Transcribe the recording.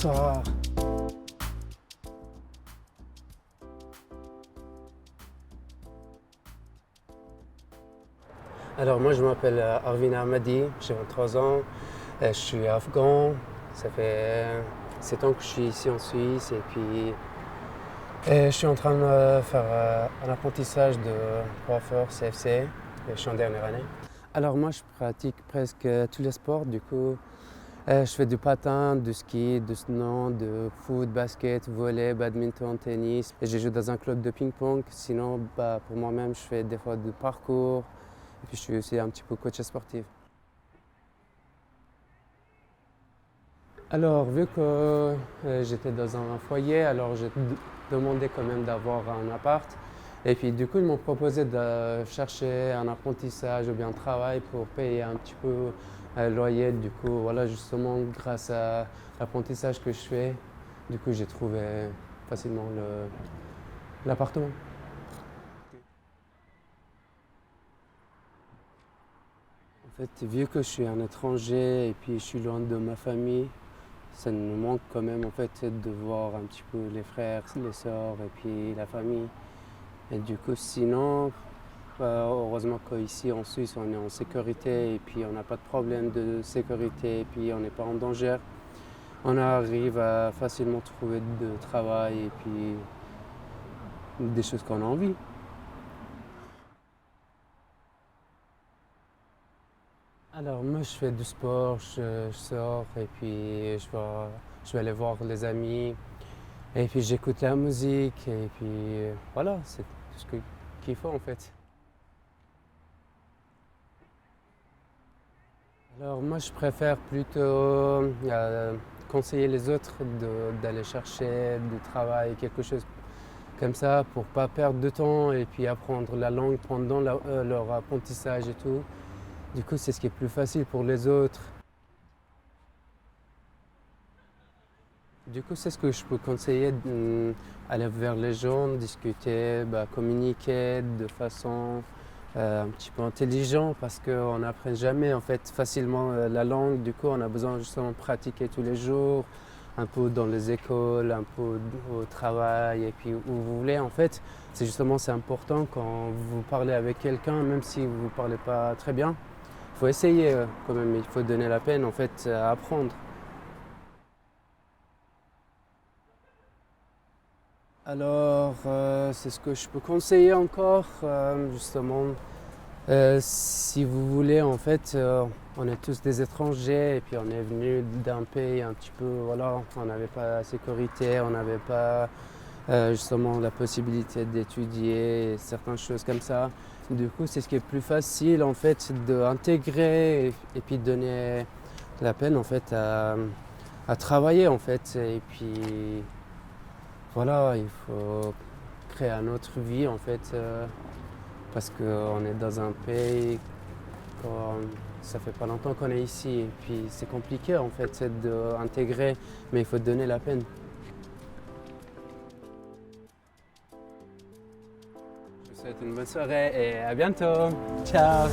Bonsoir. Alors moi je m'appelle Arvin Ahmadi, j'ai 23 ans, je suis afghan, ça fait 7 ans que je suis ici en Suisse et puis je suis en train de faire un apprentissage de coiffeur CFC et je suis en dernière année. Alors moi je pratique presque tous les sports, du coup je fais du patin, du ski, du snow, de foot, basket, volley, badminton, tennis et je joue dans un club de ping-pong. Sinon pour moi-même je fais des fois du parcours. Et puis je suis aussi un petit peu coach sportif. Alors vu que j'étais dans un foyer, alors j'ai demandé quand même d'avoir un appart. Et puis du coup ils m'ont proposé de chercher un apprentissage ou bien un travail pour payer un petit peu le loyer. Du coup voilà, justement grâce à l'apprentissage que je fais, du coup j'ai trouvé facilement l'appartement. En fait, vu que je suis un étranger et puis je suis loin de ma famille, ça nous manque quand même en fait de voir un petit peu les frères, les sœurs et puis la famille. Et du coup, sinon, heureusement qu'ici en Suisse, on est en sécurité et puis on n'a pas de problème de sécurité et puis on n'est pas en danger. On arrive à facilement trouver de travail et puis des choses qu'on a envie. Alors moi je fais du sport, je sors et puis je vais aller voir les amis et puis j'écoute la musique et puis voilà, c'est tout ce qu'il faut en fait. Alors moi je préfère plutôt conseiller les autres d'aller chercher du travail, quelque chose comme ça pour pas perdre de temps et puis apprendre la langue pendant leur apprentissage et tout. Du coup c'est ce qui est plus facile pour les autres. Du coup, c'est ce que je peux conseiller, aller vers les gens, discuter, communiquer de façon un petit peu intelligente parce qu'on n'apprend jamais en fait facilement la langue. Du coup, on a besoin justement de pratiquer tous les jours, un peu dans les écoles, un peu au travail et puis où vous voulez. En fait, c'est important quand vous parlez avec quelqu'un, même si vous ne parlez pas très bien, il faut essayer quand même, il faut donner la peine en fait à apprendre. Alors, c'est ce que je peux conseiller encore, justement. Si vous voulez, en fait, on est tous des étrangers et puis on est venu d'un pays un petit peu, voilà, on n'avait pas la sécurité, on n'avait pas justement la possibilité d'étudier certaines choses comme ça. Du coup, c'est ce qui est plus facile, en fait, d'intégrer et puis de donner la peine, en fait, à travailler, en fait. Et puis, voilà, il faut créer une autre vie en fait, parce qu'on est dans un pays, ça fait pas longtemps qu'on est ici et puis c'est compliqué en fait d'intégrer, mais il faut donner la peine. Je vous souhaite une bonne soirée et à bientôt. Ciao.